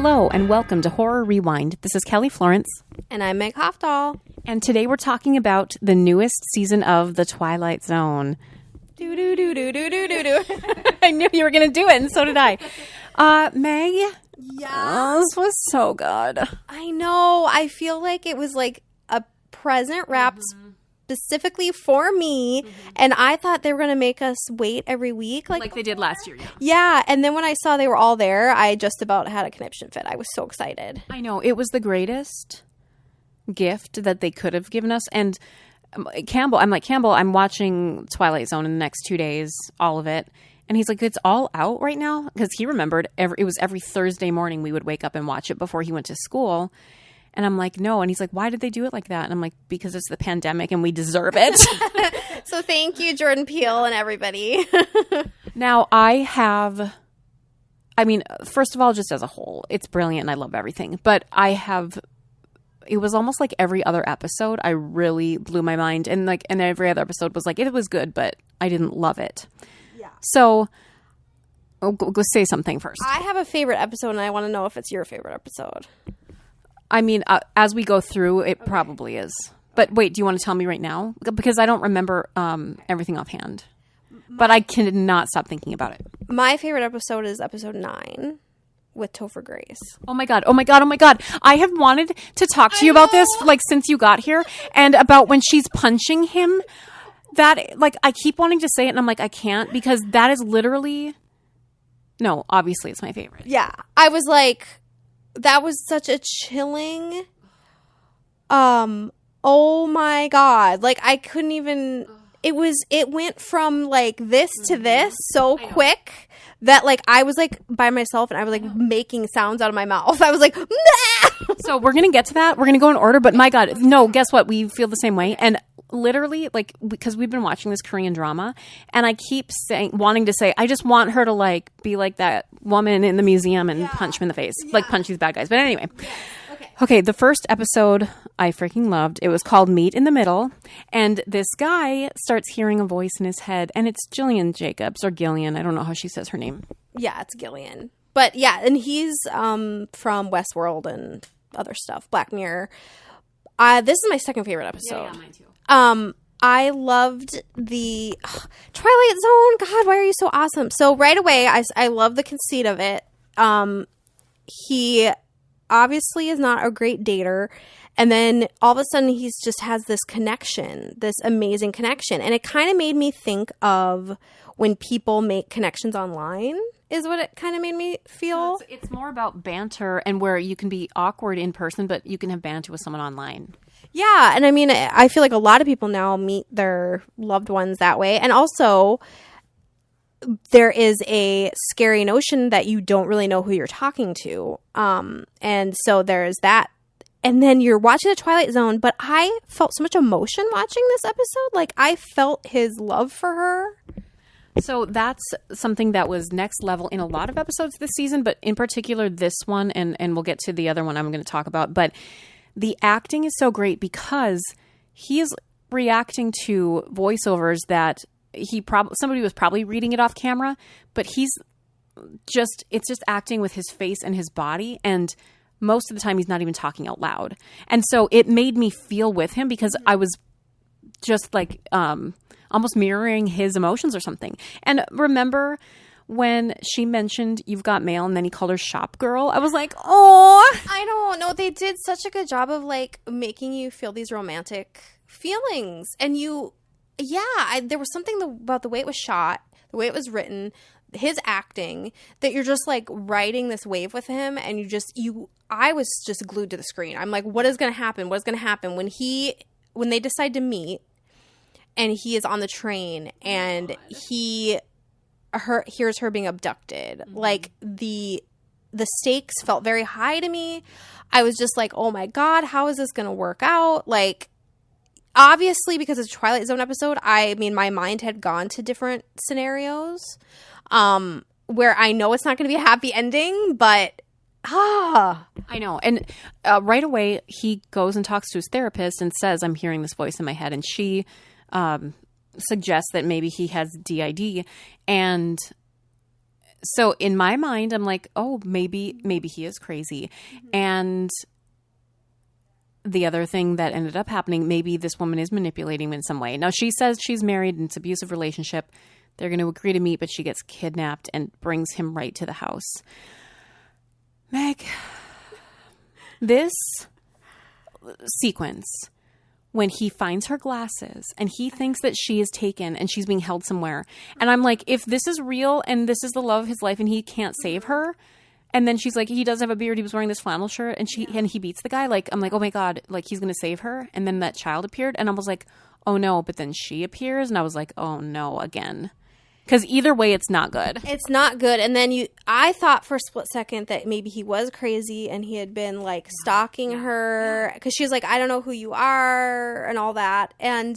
Hello and welcome to Horror Rewind. This is Kelly Florence. And I'm Meg Hofdahl. And today we're talking about the newest season of The Twilight Zone. Do do do do do do do do. I knew you were going to do it, and so did I. Meg? Yeah. This was so good. I know. I feel like it was like a present wrapped specifically for me. And I thought they were going to make us wait every week. Like they did last year, yeah. Yeah. And then when I saw they were all there, I just about had a conniption fit. I was so excited. I know. It was the greatest gift that they could have given us. And Campbell, I'm watching Twilight Zone in the next 2 days, all of it. And he's like, it's all out right now? Because he remembered it was every Thursday morning we would wake up and watch it before he went to school. And I'm like, no. And he's like, why did they do it like that? And I'm like, because it's the pandemic and we deserve it. So thank you, Jordan Peele and everybody. Now, first of all, just as a whole, it's brilliant and I love everything. But it was almost like every other episode, I really blew my mind. And every other episode was like, it was good, but I didn't love it. Yeah. So, go say something first. I have a favorite episode and I want to know if it's your favorite episode. I mean, as we go through, it probably is. But wait, do you want to tell me right now? Because I don't remember everything offhand. But I cannot stop thinking about it. My favorite episode is episode 9 with Topher Grace. Oh my God. I have wanted to talk to you about this since you got here, and about when she's punching him. That I keep wanting to say it and I'm like, I can't, because that is literally, no, obviously it's my favorite. Yeah. I was like, that was such a chilling, oh my God. I couldn't even, it went from this to this so quick that I was by myself and I was making sounds out of my mouth. I was like, nah! So we're going to get to that. We're going to go in order, but my God, no, guess what? We feel the same way. And literally, because we've been watching this Korean drama, and I keep wanting to say, I just want her to be like that woman in the museum and punch him in the face, punch these bad guys. But anyway, okay, the first episode I freaking loved. It was called Meet in the Middle, and this guy starts hearing a voice in his head, and it's Gillian Jacobs or Gillian. I don't know how she says her name. Yeah, it's Gillian. But yeah, and he's from Westworld and other stuff, Black Mirror. This is my second favorite episode. Yeah, mine too. I loved the Twilight Zone. God, why are you so awesome? So right away, I love the conceit of it. He obviously is not a great dater. And then all of a sudden, he just has this connection, this amazing connection. And it kind of made me think of when people make connections online, is what it kind of made me feel. So it's more about banter, and where you can be awkward in person, but you can have banter with someone online. Yeah. And I mean, I feel like a lot of people now meet their loved ones that way. And also, there is a scary notion that you don't really know who you're talking to. And so there's that. And then you're watching the Twilight Zone, but I felt so much emotion watching this episode. I felt his love for her. So that's something that was next level in a lot of episodes this season, but in particular this one, and we'll get to the other one I'm going to talk about. But the acting is so great because he is reacting to voiceovers that somebody was probably reading it off camera, but it's just acting with his face and his body, and most of the time he's not even talking out loud. And so it made me feel with him because I was just almost mirroring his emotions or something. And remember when she mentioned "You've Got Mail" and then he called her "shop girl"? I was like, oh, I don't know. They did such a good job of making you feel these romantic feelings. And there was something about the way it was shot, the way it was written, his acting, that you're just riding this wave with him. And I was just glued to the screen. I'm like, what is going to happen? What is going to happen when they decide to meet? And he is on the train and he hears her being abducted. The stakes felt very high to me. I was just like, oh my God, how is this going to work out? Obviously, because it's a Twilight Zone episode, I mean, my mind had gone to different scenarios where I know it's not going to be a happy ending, but I know. And right away, he goes and talks to his therapist and says, I'm hearing this voice in my head. And she suggests that maybe he has DID. And So in my mind, I'm like, oh, maybe he is crazy. And the other thing that ended up happening, maybe this woman is manipulating him in some way. Now, she says she's married and it's an abusive relationship. They're going to agree to meet, but she gets kidnapped and brings him right to the house. Meg, this sequence, when he finds her glasses and he thinks that she is taken and she's being held somewhere. And I'm like, if this is real and this is the love of his life and he can't save her, and then she's like, he does have a beard. He was wearing this flannel shirt, and he beats the guy. Like, I'm like, oh my God, like he's gonna save her. And then that child appeared, and I was like, oh no. But then she appears, and I was like, oh no, again. Because either way, it's not good. It's not good. And then I thought for a split second that maybe he was crazy and he had been like stalking her because she was like, I don't know who you are and all that. And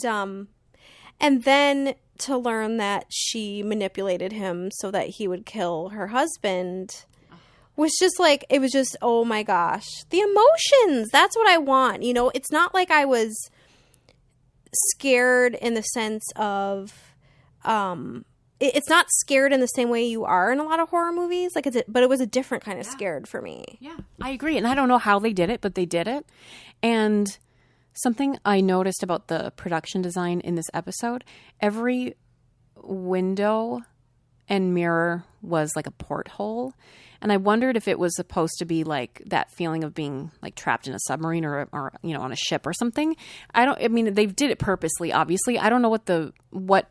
then to learn that she manipulated him so that he would kill her husband was just like, it was just, oh my gosh, the emotions. That's what I want. You know, it's not like I was scared in the sense of, it's not scared in the same way you are in a lot of horror movies. Like, but it was a different kind of scared for me. Yeah, I agree. And I don't know how they did it, but they did it. And something I noticed about the production design in this episode, every window and mirror was like a porthole. And I wondered if it was supposed to be like that feeling of being like trapped in a submarine or you know, on a ship or something. I mean, they did it purposely, obviously. I don't know what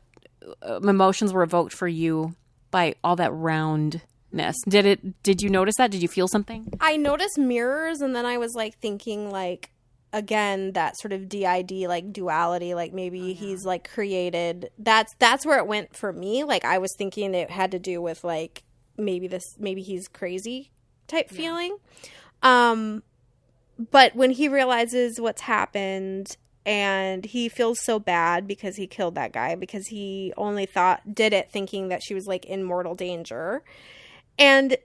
emotions were evoked for you by all that roundness. Did you notice that? Did you feel something? I noticed mirrors, and then I was like thinking like, again, that sort of DID, like duality, like maybe he's like created. That's where it went for me. Like I was thinking it had to do with like maybe he's crazy type feeling. But when he realizes what's happened and he feels so bad because he killed that guy, because he only did it thinking that she was like in mortal danger. And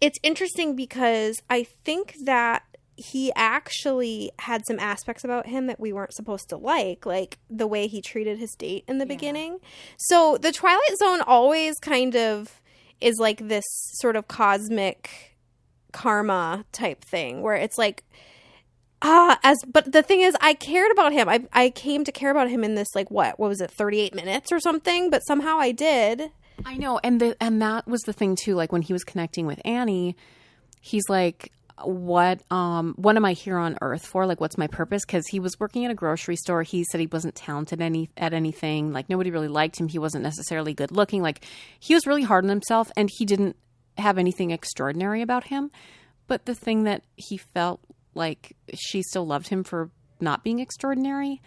it's interesting because I think that he actually had some aspects about him that we weren't supposed to like the way he treated his date in the beginning. So the Twilight Zone always kind of is like this sort of cosmic karma type thing where it's like, but the thing is, I cared about him. I came to care about him in this, like, what was it, 38 minutes or something? But somehow I did. I know. And that was the thing too. Like when he was connecting with Annie, he's like, what am I here on earth for? Like, what's my purpose? Because he was working at a grocery store. He said he wasn't talented at anything. Like, nobody really liked him. He wasn't necessarily good looking. Like, he was really hard on himself, and he didn't have anything extraordinary about him. But the thing that he felt like she still loved him for not being extraordinary.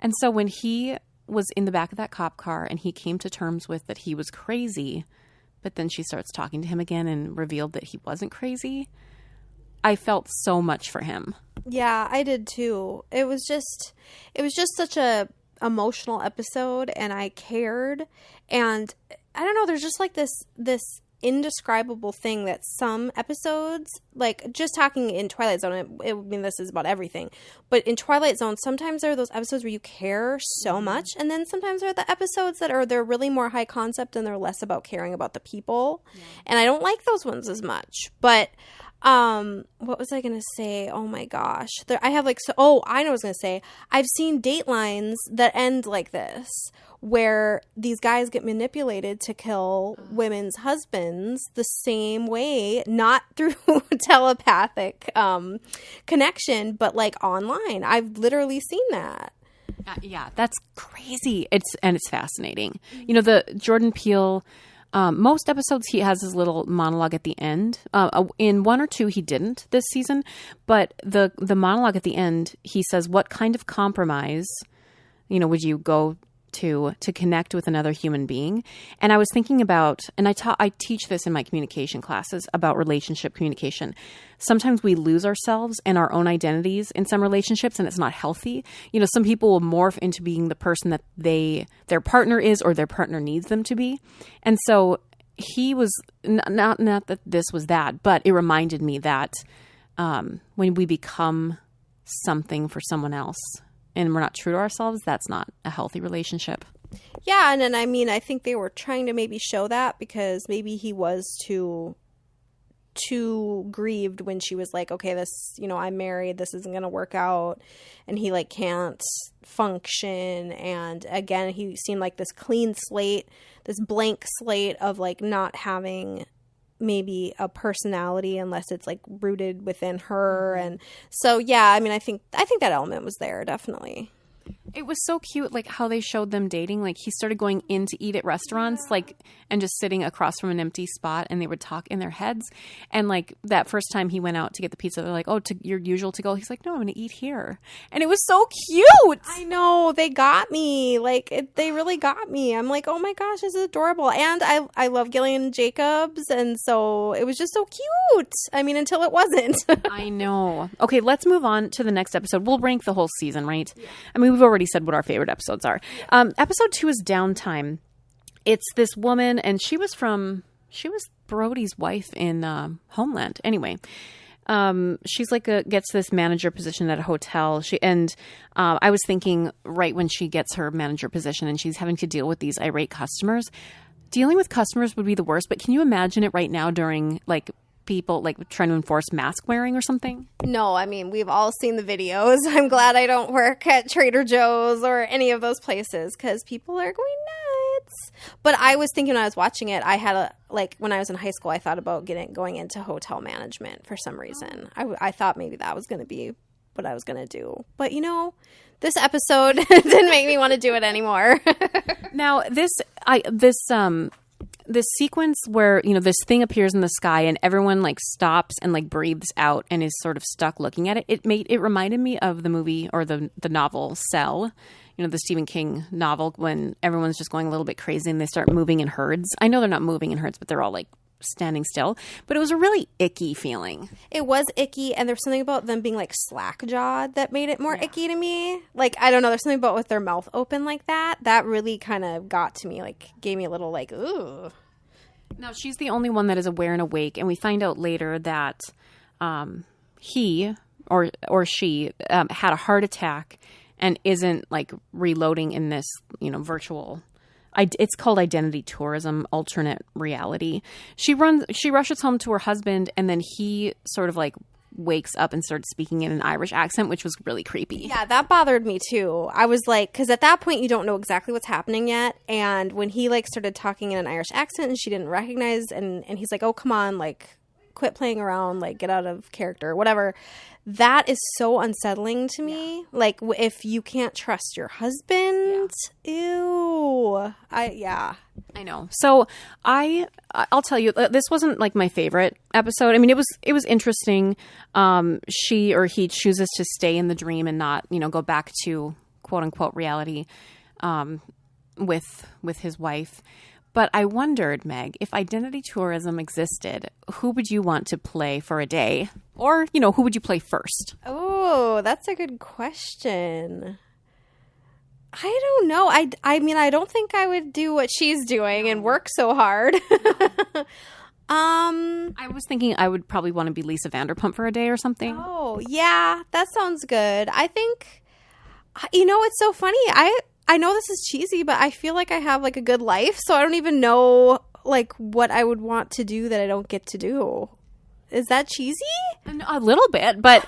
And so when he was in the back of that cop car and he came to terms with that he was crazy, but then she starts talking to him again and revealed that he wasn't crazy, I felt so much for him. Yeah, I did too. It was just such a emotional episode, and I cared. And I don't know, there's just like this indescribable thing that some episodes, like just talking in Twilight Zone, I mean, this is about everything, but in Twilight Zone, sometimes there are those episodes where you care so much, and then sometimes there are the episodes they're really more high concept and they're less about caring about the people. And I don't like those ones as much. But what was I gonna say? Oh my gosh, I know what I was gonna say. I've seen Datelines that end like this, where these guys get manipulated to kill women's husbands the same way, not through telepathic connection, but like online. I've literally seen that. Yeah, that's crazy. It's fascinating. You know, the Jordan Peele, most episodes he has his little monologue at the end. In one or two he didn't this season, but the monologue at the end, he says, what kind of compromise, you know, would you go to connect with another human being? And I was thinking about, and I teach this in my communication classes about relationship communication. Sometimes we lose ourselves and our own identities in some relationships, and it's not healthy. You know, some people will morph into being the person that their partner is, or their partner needs them to be. And so he was not that this was that, but it reminded me that when we become something for someone else and we're not true to ourselves, that's not a healthy relationship. Yeah, and then I mean, I think they were trying to maybe show that because maybe he was too grieved when she was like, okay, this, I'm married, this isn't going to work out, and he like can't function. And again, he seemed like this clean slate, this blank slate of like not having maybe a personality unless it's like rooted within her. And so yeah, I mean, I think that element was there, definitely. It was so cute, like how they showed them dating. Like he started going in to eat at restaurants, like, and just sitting across from an empty spot, and they would talk in their heads. And like that first time he went out to get the pizza, they're like, "Oh, to your usual to go." He's like, "No, I'm going to eat here." And it was so cute. I know, they got me. Like they really got me. I'm like, oh my gosh, this is adorable. And I love Gillian Jacobs, and so it was just so cute. I mean, until it wasn't. I know. Okay, let's move on to the next episode. We'll rank the whole season, right? Yeah. I mean, we've already said what our favorite episodes are. Episode 2 is Downtime. It's this woman, and she was Brody's wife in Homeland. Anyway, she's like gets this manager position at a hotel. I was thinking right when she gets her manager position and she's having to deal with these irate customers. Dealing with customers would be the worst, but can you imagine it right now during like people like trying to enforce mask wearing or something? No, I mean, we've all seen the videos. I'm glad I don't work at Trader Joe's or any of those places because people are going nuts. But I was thinking when I was watching it, I had when I was in high school, I thought about going into hotel management for some reason. I thought maybe that was going to be what I was going to do. But this episode didn't make me want to do it anymore. Now, this sequence where, this thing appears in the sky and everyone like stops and like breathes out and is sort of stuck looking at it. It reminded me of the movie or the novel Cell, the Stephen King novel, when everyone's just going a little bit crazy and they start moving in herds. I know they're not moving in herds, but they're all like standing still. But it was a really icky feeling. It was icky, and there's something about them being like slack-jawed that made it more icky to me. Like, I don't know, there's something about with their mouth open like that really kind of got to me, like gave me a little like, ooh. Now, she's the only one that is aware and awake, and we find out later that he or she had a heart attack and isn't like reloading in this, virtual. It's called identity tourism, alternate reality. She rushes home to her husband, and then he sort of like wakes up and starts speaking in an Irish accent, which was really creepy. Yeah, that bothered me too. I was like, because at that point you don't know exactly what's happening yet, and when he like started talking in an Irish accent and she didn't recognize, and he's like, oh, come on, like quit playing around, like get out of character, whatever. That is so unsettling to me. Like if you can't trust your husband, ew. I know. So I'll tell you, this wasn't like my favorite episode. I mean, it was interesting. She or he chooses to stay in the dream and not, go back to quote unquote reality, with his wife. But I wondered, Meg, if identity tourism existed, who would you want to play for a day? Or, who would you play first? Oh, that's a good question. I don't know. I mean, I don't think I would do what she's doing and work so hard. I was thinking I would probably want to be Lisa Vanderpump for a day or something. Oh, yeah, that sounds good. I think, it's so funny. I know this is cheesy, but I feel like I have like a good life, so I don't even know like what I would want to do that I don't get to do. Is that cheesy? A little bit, but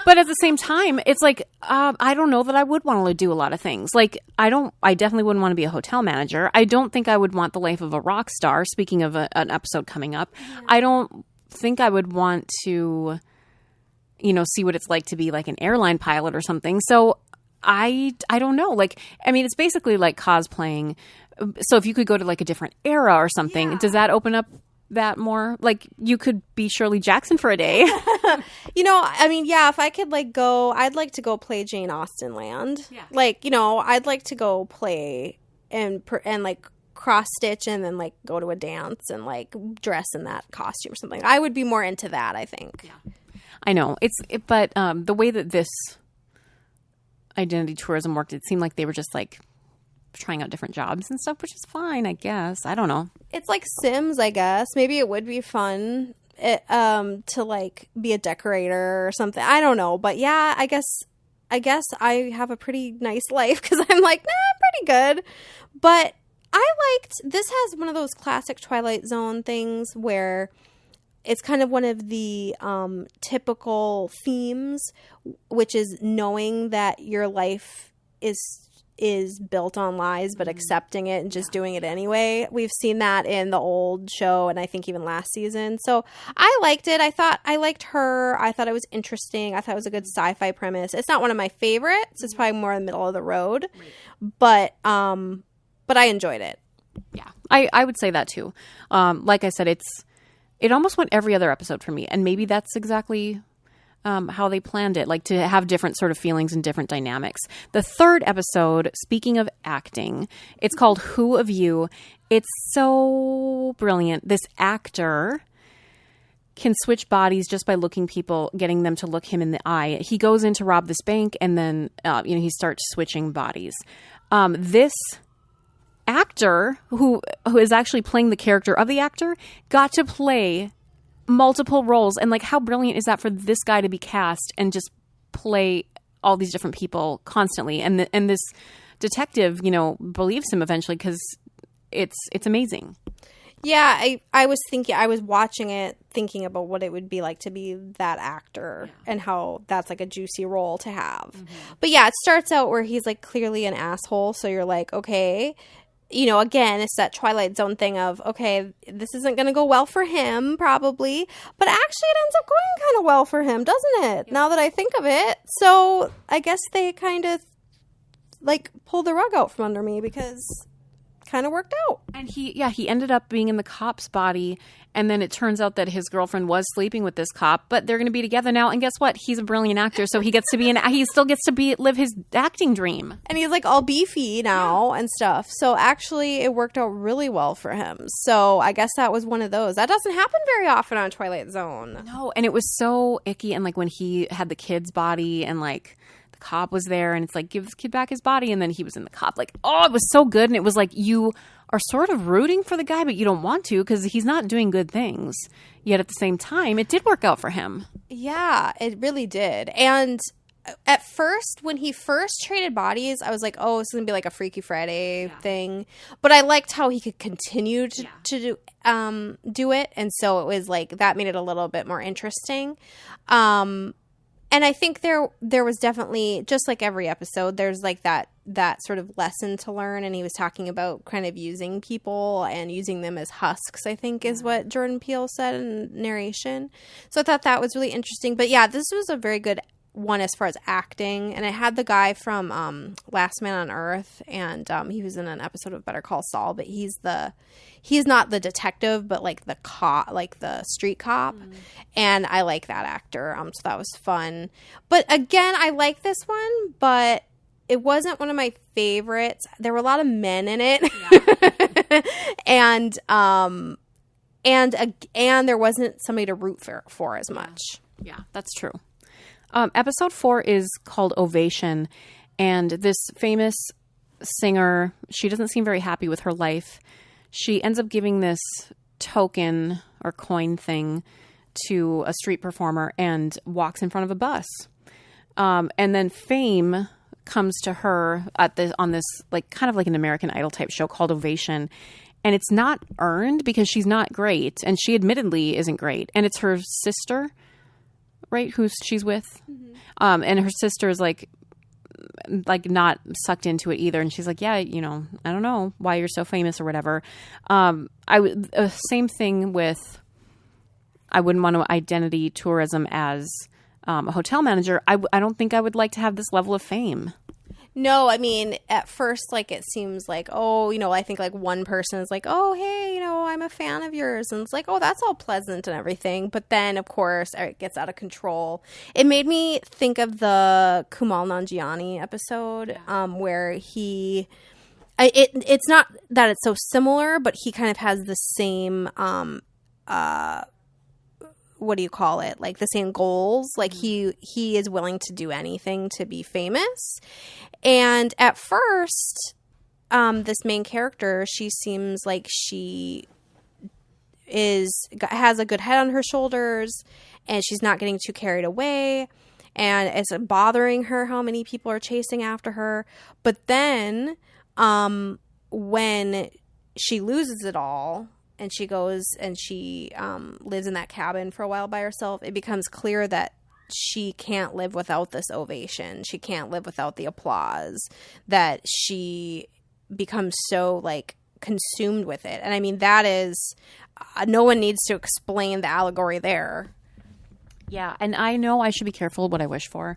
but at the same time, it's like I don't know that I would want to do a lot of things. Like I definitely wouldn't want to be a hotel manager. I don't think I would want the life of a rock star. Speaking of an episode coming up, I don't think I would want to, see what it's like to be like an airline pilot or something. So I don't know. Like, I mean, it's basically like cosplaying. So if you could go to like a different era or something, does that open up that more? Like you could be Shirley Jackson for a day. I mean, yeah, if I could like go, I'd like to go play Jane Austen land. Yeah. Like, I'd like to go play and like cross stitch and then like go to a dance and like dress in that costume or something. I would be more into that, I think. Yeah. I know. But the way that this identity tourism worked, it seemed like they were just like trying out different jobs and stuff, which is fine, I guess. I don't know. It's like Sims, I guess. Maybe it would be fun to like be a decorator or something. I don't know. But yeah, I guess I guess I have a pretty nice life because I'm like, nah, I'm pretty good. But this has one of those classic Twilight Zone things where it's kind of one of the typical themes, which is knowing that your life is built on lies, but accepting it and just doing it anyway. We've seen that in the old show, and I think even last season. So I liked it. I liked her. I thought it was interesting. I thought it was a good sci-fi premise. It's not one of my favorites. It's probably more in the middle of the road, but I enjoyed it. Yeah, I would say that too. Like I said, it almost went every other episode for me, and maybe that's exactly how they planned it, like to have different sort of feelings and different dynamics. The third episode, speaking of acting, it's called Who of You? It's so brilliant. This actor can switch bodies just by getting them to look him in the eye. He goes in to rob this bank, and then he starts switching bodies. This actor who is actually playing the character of the actor got to play multiple roles, and like, how brilliant is that for this guy to be cast and just play all these different people constantly, and this detective believes him eventually, because it's amazing. Yeah, I was watching it thinking about what it would be like to be that actor, and how that's like a juicy role to have. But yeah, it starts out where he's like clearly an asshole, so you're like, okay, again, it's that Twilight Zone thing of, okay, this isn't going to go well for him, probably. But actually, it ends up going kind of well for him, doesn't it? Yeah. Now that I think of it. So I guess they kind of, like, pulled the rug out from under me, because kind of worked out. And he ended up being in the cop's body, and then it turns out that his girlfriend was sleeping with this cop, but they're going to be together now. And guess what? He's a brilliant actor, so he still gets to live his acting dream. And he's like all beefy now and stuff. So actually, it worked out really well for him. So I guess that was one of those. That doesn't happen very often on Twilight Zone. No, and it was so icky. And like when he had the kid's body, and like the cop was there, and it's like, give this kid back his body, and then he was in the cop. Like, oh, it was so good. And it was like, you are sort of rooting for the guy, but you don't want to, because he's not doing good things. Yet at the same time, it did work out for him. Yeah, it really did. And at first, when he first traded bodies, I was like, oh, this is going to be like a Freaky Friday thing. But I liked how he could continue to do it. And so it was like, that made it a little bit more interesting. And I think there was definitely, just like every episode, there's like that sort of lesson to learn. And he was talking about kind of using people and using them as husks, I think is what Jordan Peele said in narration. So I thought that was really interesting. But yeah, this was a very good one as far as acting. And it had the guy from Last Man on Earth, and he was in an episode of Better Call Saul, but he's not the detective, but like the cop, like the street cop. And I like that actor. So that was fun. But again, I like this one, but it wasn't one of my favorites. There were a lot of men in it. Yeah. and there wasn't somebody to root for as much. Yeah, that's true. Episode 4 is called Ovation, and this famous singer, she doesn't seem very happy with her life. She ends up giving this token or coin thing to a street performer and walks in front of a bus. And then fame comes to her on this like kind of like an American Idol type show called Ovation. And it's not earned because she's not great, and she admittedly isn't great. And it's her sister, right, who she's with. Mm-hmm. And her sister is like not sucked into it either. And she's like, yeah, I don't know why you're so famous or whatever. Same thing with, I wouldn't want to identity tourism as a hotel manager. I don't think I would like to have this level of fame. No, I mean, at first, like, it seems like, oh, I think, like, one person is like, oh, hey, I'm a fan of yours. And it's like, oh, that's all pleasant and everything. But then, of course, it gets out of control. It made me think of the Kumail Nanjiani episode where it's not that it's so similar, but he kind of has the same, what do you call it? Like the same goals. Like he is willing to do anything to be famous. And at first, this main character, she seems like she has a good head on her shoulders, and she's not getting too carried away. and it's bothering her how many people are chasing after her. But then when she loses it all and she goes and she lives in that cabin for a while by herself, it becomes clear that she can't live without this ovation. She can't live without the applause, that she becomes so like consumed with it. And I mean, that is, no one needs to explain the allegory there. Yeah. And I know I should be careful what I wish for,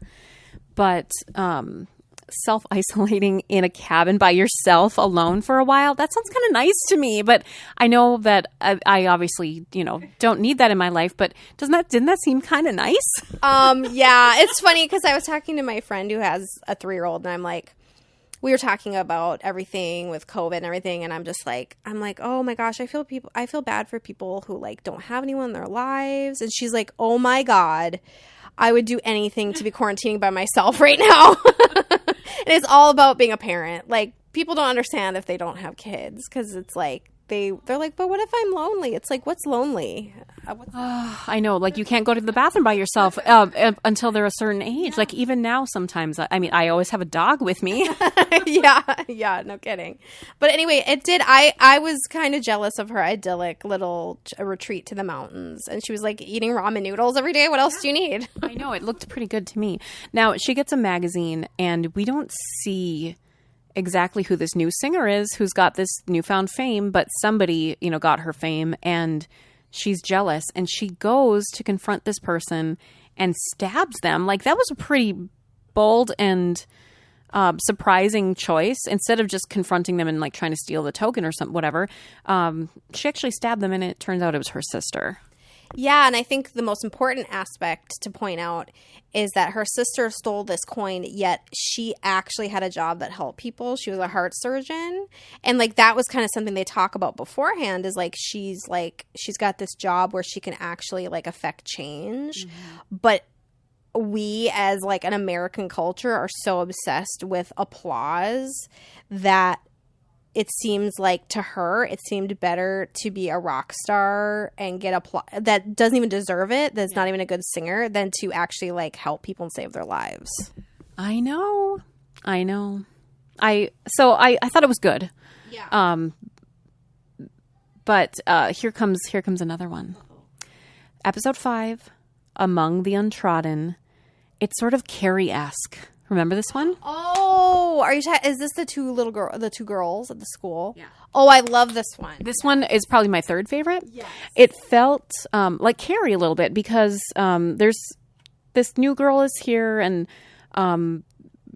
but self-isolating in a cabin by yourself alone for a while, that sounds kind of nice to me. But I know that I obviously, don't need that in my life, but didn't that seem kind of nice? Yeah, it's funny because I was talking to my friend who has a 3-year-old, and we were talking about everything with COVID and everything, and I'm like, oh my gosh, I feel bad for people who like don't have anyone in their lives. And she's like, oh my God, I would do anything to be quarantining by myself right now. And it's all about being a parent. Like, people don't understand if they don't have kids, because it's like they're like, but what if I'm lonely? It's like, what's lonely? I know, like you can't go to the bathroom by yourself until they're a certain age. Yeah. Like even now, sometimes. I mean, I always have a dog with me. yeah, no kidding. But anyway, it did. I was kind of jealous of her idyllic little retreat to the mountains, and she was like eating ramen noodles every day. What else do you need? I know, it looked pretty good to me. Now she gets a magazine, and we don't see exactly who this new singer is who's got this newfound fame, but somebody, got her fame, and she's jealous, and she goes to confront this person and stabs them. Like, that was a pretty bold and surprising choice. Instead of just confronting them and like trying to steal the token or something, whatever, she actually stabbed them, and it turns out it was her sister. Yeah, and I think the most important aspect to point out is that her sister stole this coin, yet she actually had a job that helped people. She was a heart surgeon. And like that was kind of something they talk about beforehand, is like she's got this job where she can actually like affect change. Mm-hmm. But we as like an American culture are so obsessed with applause that it seems like to her, it seemed better to be a rock star and get applause that doesn't even deserve it, that's not even a good singer, than to actually like help people and save their lives. I know. I thought it was good. Yeah. But here comes another one. Episode 5, Among the Untrodden. It's sort of Carrie-esque. Remember this one? Oh, is this the two girls at the school? Yeah. Oh, I love this one. This one is probably my third favorite. Yes. It felt like Carrie a little bit, because there's this new girl is here, and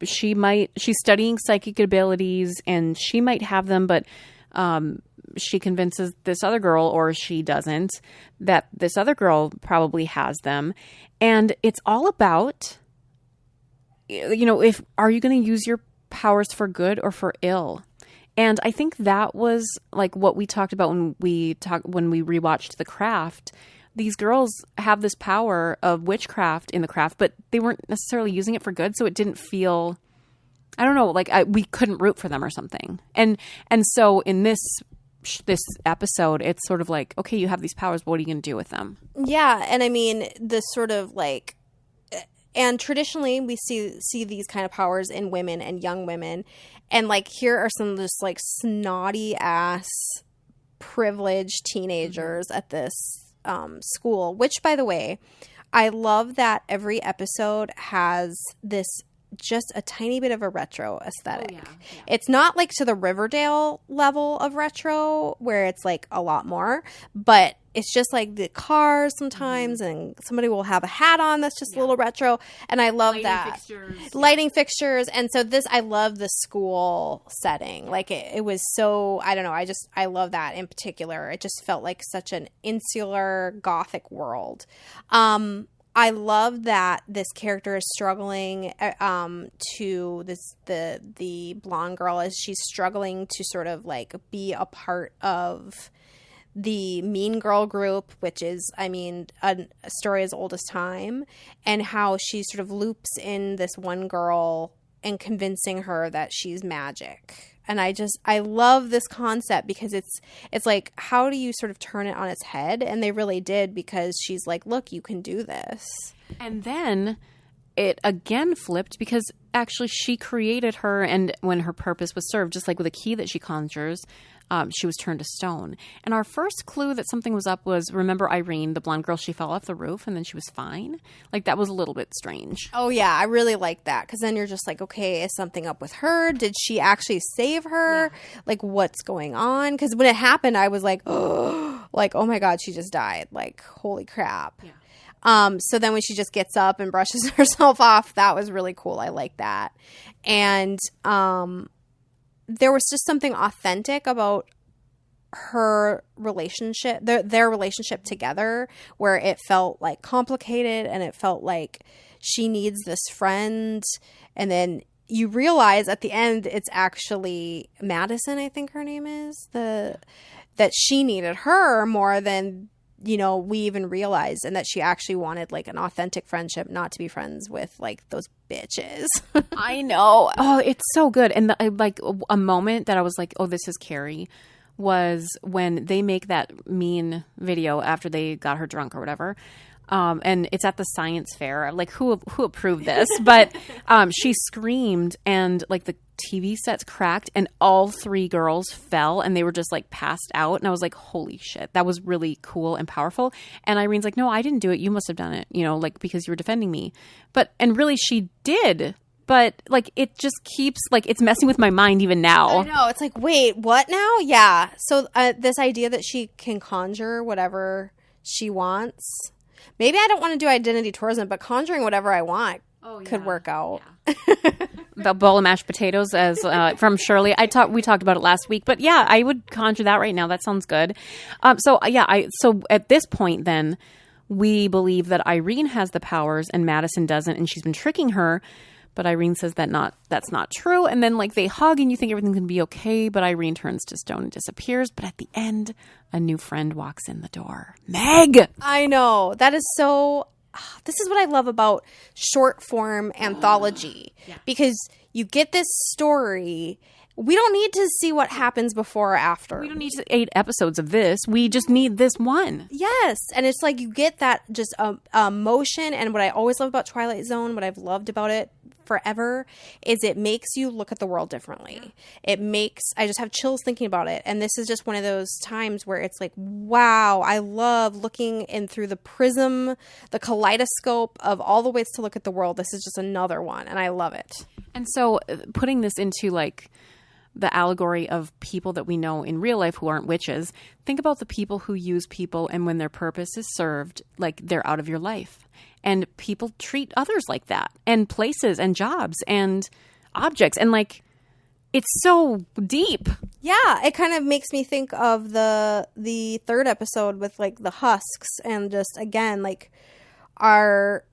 she's studying psychic abilities, and she might have them, but she convinces this other girl, or she doesn't, that this other girl probably has them. And it's all about, are you going to use your powers for good or for ill? And I think that was like what we talked about when we rewatched The Craft. These girls have this power of witchcraft in The Craft, but they weren't necessarily using it for good. So it didn't feel, I don't know, like we couldn't root for them or something. And so in this episode, it's sort of like, okay, you have these powers, but what are you going to do with them? Yeah. And I mean, this sort of like, and traditionally, we see these kind of powers in women and young women. And, like, here are some just, like, snotty-ass, privileged teenagers at this school. Which, by the way, I love that every episode has this just a tiny bit of a retro aesthetic. Oh, yeah. It's not, like, to the Riverdale level of retro, where it's, like, a lot more. But it's just like the cars sometimes, and somebody will have a hat on that's just a little retro, and I love lighting fixtures. And so I love the school setting. Like it was so, I don't know, I love that in particular. It just felt like such an insular gothic world. I love that this character is struggling to the blonde girl, as she's struggling to sort of like be a part of the Mean Girl group, which is, I mean, a story as old as time, and how she sort of loops in this one girl and convincing her that she's magic. And I love this concept, because it's like, how do you sort of turn it on its head? And they really did, because she's like, look, you can do this. And then it again flipped because actually she created her, and when her purpose was served, just like with a key that she conjures, she was turned to stone. And our first clue that something was up was, remember Irene, the blonde girl, she fell off the roof and then she was fine? Like, that was a little bit strange. Oh, yeah. I really like that. Because then you're just like, okay, is something up with her? Did she actually save her? Yeah. Like, what's going on? Because when it happened, I was like, oh, like, oh my God, she just died. Like, holy crap. Yeah. So then when she just gets up and brushes herself off, that was really cool. I like that. And there was just something authentic about her relationship, their relationship together, where it felt like complicated and it felt like she needs this friend. And then you realize at the end, it's actually Madison, I think her name is, that she needed her more than, you know, we even realized, and that she actually wanted like an authentic friendship, not to be friends with like those bitches. I know. Oh, it's so good. And like a moment that I was like, oh, this is Carrie, was when they make that mean video after they got her drunk or whatever. And it's at the science fair. Like, who approved this? But she screamed, and like the TV sets cracked, and all three girls fell, and they were just like passed out. And I was like, holy shit, that was really cool and powerful. And Irene's like, no, I didn't do it. You must have done it, you know, like, because you were defending me. And really she did. But like, it just keeps like, it's messing with my mind even now. I know. It's like, wait, what now? Yeah. So this idea that she can conjure whatever she wants. Maybe I don't want to do identity tourism, but conjuring whatever I want could work out. Yeah. The bowl of mashed potatoes, as from Shirley. We talked about it last week, but yeah, I would conjure that right now. That sounds good. So at this point, then we believe that Irene has the powers and Madison doesn't, and she's been tricking her. But Irene says that's not true. And then like they hug and you think everything's going to be okay. But Irene turns to stone and disappears. But at the end, a new friend walks in the door. Meg! I know. That is so... This is what I love about short form anthology. Yeah. Because you get this story... We don't need to see what happens before or after. We don't need 8 episodes of this. We just need this one. Yes. And it's like you get that just emotion. And what I always love about Twilight Zone, what I've loved about it forever, is it makes you look at the world differently. I just have chills thinking about it. And this is just one of those times where it's like, wow, I love looking in through the prism, the kaleidoscope of all the ways to look at the world. This is just another one. And I love it. And so putting this into like the allegory of people that we know in real life who aren't witches, think about the people who use people, and when their purpose is served, like they're out of your life. And people treat others like that, and places and jobs and objects. And like, it's so deep. Yeah, it kind of makes me think of the third episode with like the husks, and just again, like our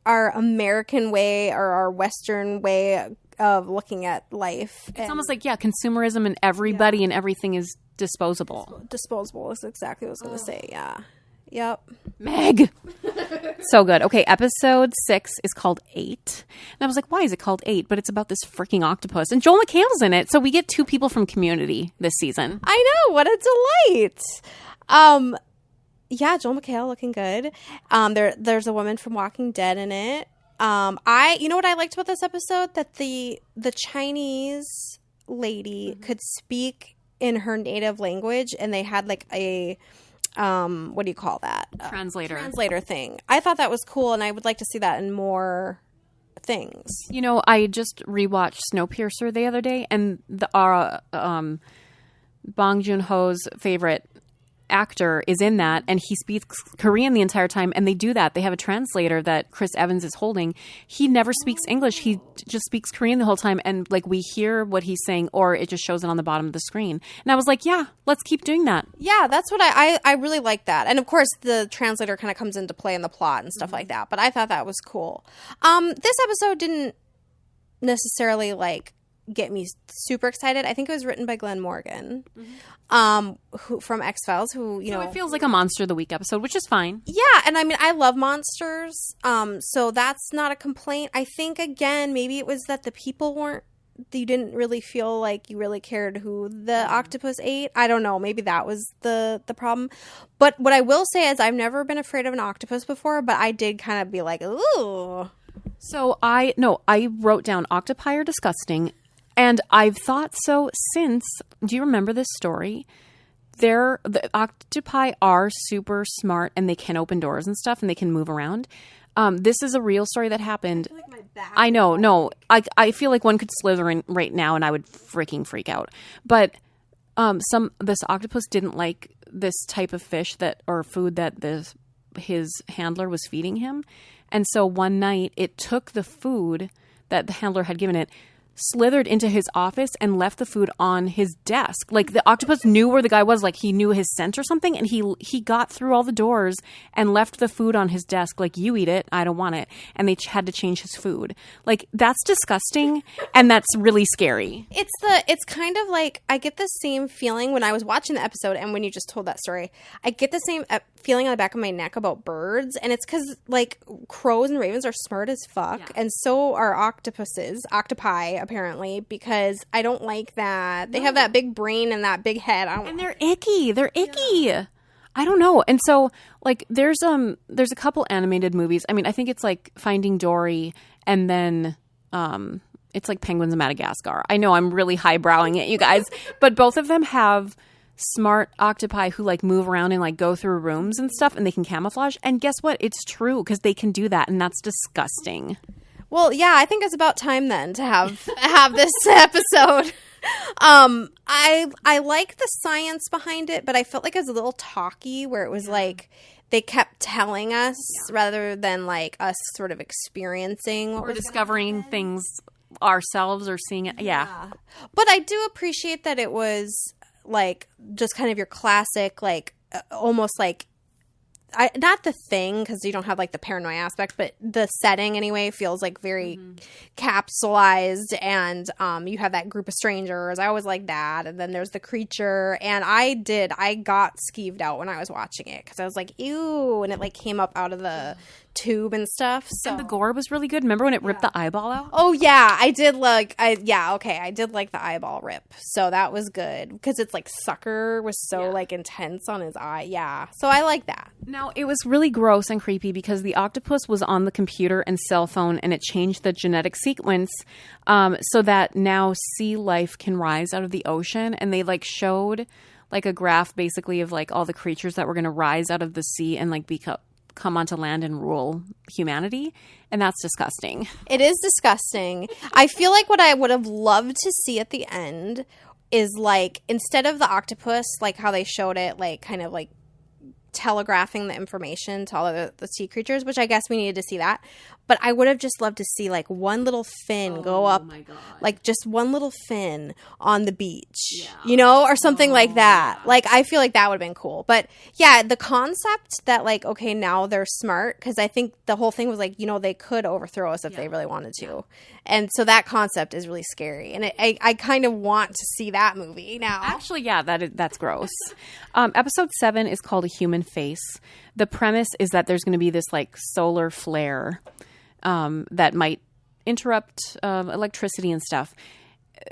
American way or our Western way of looking at life. It's almost like, consumerism, and everybody and everything is disposable. Disposable is exactly what I was going to say. Yeah. Yep. Meg. So good. Okay, episode 6 is called 8. And I was like, why is it called 8? But it's about this freaking octopus. And Joel McHale's in it. So we get 2 people from Community this season. I know. What a delight. Yeah, Joel McHale looking good. There's a woman from Walking Dead in it. You know what I liked about this episode? That the Chinese lady could speak in her native language, and they had like a what do you call that? Translator thing. I thought that was cool, and I would like to see that in more things. You know, I just rewatched Snowpiercer the other day, and our Bong Joon-ho's favorite actor is in that, and he speaks Korean the entire time, and they do that. They have a translator that Chris Evans is holding. He never speaks English. He just speaks Korean the whole time, and like we hear what he's saying, or it just shows it on the bottom of the screen. And I was like, yeah, let's keep doing that. Yeah, that's what I really like that. And of course the translator kind of comes into play in the plot and stuff like that, but I thought that was cool. This episode didn't necessarily like get me super excited. I think it was written by Glenn Morgan, who from X-Files, who, you know. It feels like a Monster of the Week episode, which is fine. Yeah, and I mean, I love monsters, so that's not a complaint. I think, again, maybe it was that the people you didn't really feel like you really cared who the octopus ate. I don't know. Maybe that was the problem. But what I will say is I've never been afraid of an octopus before, but I did kind of be like, ooh. So I wrote down octopi are disgusting, and I've thought so since. Do you remember this story? The octopi are super smart, and they can open doors and stuff, and they can move around. This is a real story that happened. I feel like my back. I know, no, I feel like one could slither in right now, and I would freaking freak out. But this octopus didn't like this type of fish or food that his handler was feeding him. And so one night it took the food that the handler had given it, slithered into his office, and left the food on his desk. Like, the octopus knew where the guy was, like he knew his scent or something, and he got through all the doors and left the food on his desk, like, you eat it, I don't want it. And they had to change his food. Like, that's disgusting, and that's really scary. It's kind of like, I get the same feeling when I was watching the episode, and when you just told that story, I get the same feeling on the back of my neck about birds, and it's because, like, crows and ravens are smart as fuck, and so are octopi, apparently, because I don't like that. They have that big brain and that big head. And they're icky. Yeah. I don't know. And so, like, there's a couple animated movies. I mean, I think it's like Finding Dory, and then it's like Penguins of Madagascar. I know I'm really highbrowing it, you guys, but both of them have smart octopi who, like, move around and, like, go through rooms and stuff, and they can camouflage. And guess what? It's true, because they can do that, and that's disgusting. Well, yeah, I think it's about time then to have this episode. I like the science behind it, but I felt like it was a little talky, where it was like they kept telling us rather than, like, us sort of experiencing what or discovering things ourselves or seeing it. Yeah. But I do appreciate that it was, like, just kind of your classic, like, almost like, not The Thing, because you don't have, like, the paranoia aspect, but the setting anyway feels like very capsulized, and you have that group of strangers. I always like that. And then there's the creature, and I got skeeved out when I was watching it, because I was like, ew, and it, like, came up out of the tube and stuff. So. And the gore was really good. Remember when it ripped the eyeball out? Oh yeah, I did I did like the eyeball rip. So that was good, because it's like Sucker was so like intense on his eye. Yeah. So I like that. Now, it was really gross and creepy because the octopus was on the computer and cell phone, and it changed the genetic sequence so that now sea life can rise out of the ocean. And they, like, showed, like, a graph basically of, like, all the creatures that were going to rise out of the sea and, like, come onto land and rule humanity. And that's disgusting. It is disgusting. I feel like what I would have loved to see at the end is, like, instead of the octopus, like how they showed it, like, kind of like telegraphing the information to all of the sea creatures, which I guess we needed to see that. But I would have just loved to see, like, one little fin go up, like, just one little fin on the beach, you know, or something like that. Like, I feel like that would have been cool. But yeah, the concept that, like, okay, now they're smart, because I think the whole thing was like, you know, they could overthrow us if they really wanted to. And so that concept is really scary. And I kind of want to see that movie now. Actually, yeah, that's gross. Episode 7 is called A Human Face. The premise is that there's going to be this, like, solar flare that might interrupt electricity and stuff.